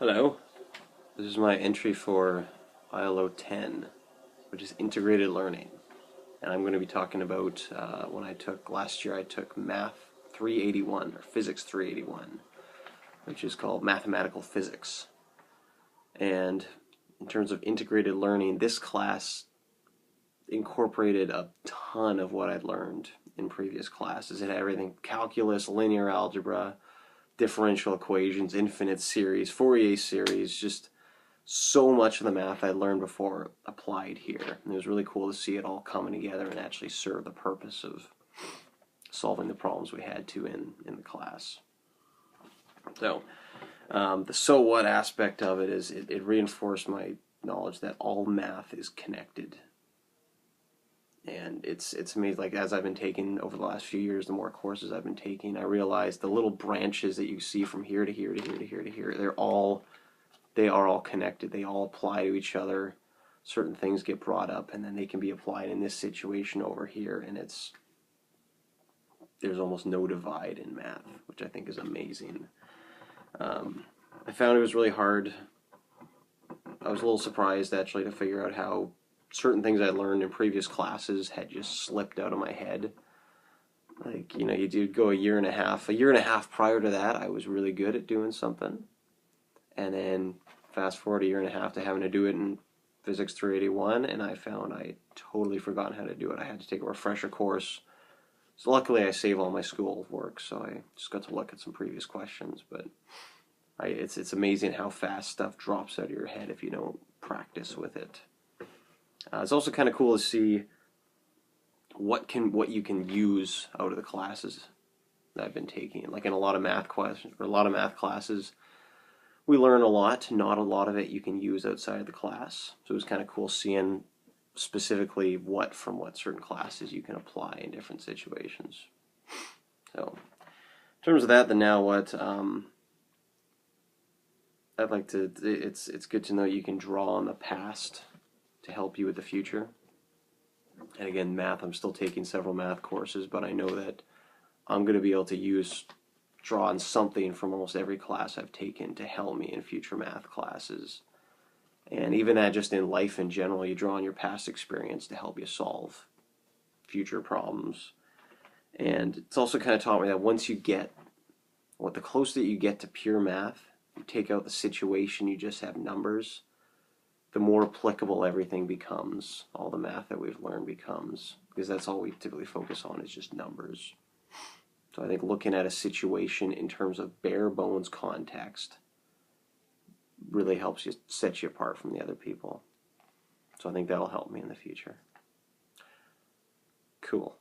Hello, this is my entry for ILO 10, which is integrated learning. And I'm going to be talking about when I took, last year I took Math 381, or Physics 381, which is called Mathematical Physics. And in terms of integrated learning, this class incorporated a ton of what I'd learned in previous classes. It had everything: calculus, linear algebra, differential equations, infinite series, Fourier series, just so much of the math I learned before applied here. And it was really cool to see it all coming together and actually serve the purpose of solving the problems we had to in the class. So the so what aspect of it is it reinforced my knowledge that all math is connected. And it's amazing, like as I've been taking over the last few years, the more courses I've been taking, I realized the little branches that you see from here to here to here to here to here, they are all connected. They all apply to each other. Certain things get brought up and then they can be applied in this situation over here, and there's almost no divide in math, which I think is amazing. I found it was really hard. I was a little surprised actually to figure out how certain things I learned in previous classes had just slipped out of my head. Like, you know, you do go a year and a half prior to that, I was really good at doing something. And then fast forward a year and a half to having to do it in Physics 381, and I found I had totally forgotten how to do it. I had to take a refresher course. So luckily I save all my school work, so I just got to look at some previous questions. But it's amazing how fast stuff drops out of your head if you don't practice with it. It's also kind of cool to see what you can use out of the classes that I've been taking. Like in a lot of math classes, we learn a lot. Not a lot of it you can use outside of the class. So it was kind of cool seeing specifically what certain classes you can apply in different situations. So in terms of that, the now what, I'd like to. It's good to know you can draw on the past to help you with the future. And again, math, I'm still taking several math courses, but I know that I'm going to be able to draw on something from almost every class I've taken to help me in future math classes. And even that just in life in general, you draw on your past experience to help you solve future problems. And it's also kind of taught me that the closer that you get to pure math, you take out the situation, you just have numbers, the more applicable everything becomes. All the math that we've learned becomes, because that's all we typically focus on is just numbers. So I think looking at a situation in terms of bare bones context really helps you set you apart from the other people. So I think that'll help me in the future. Cool.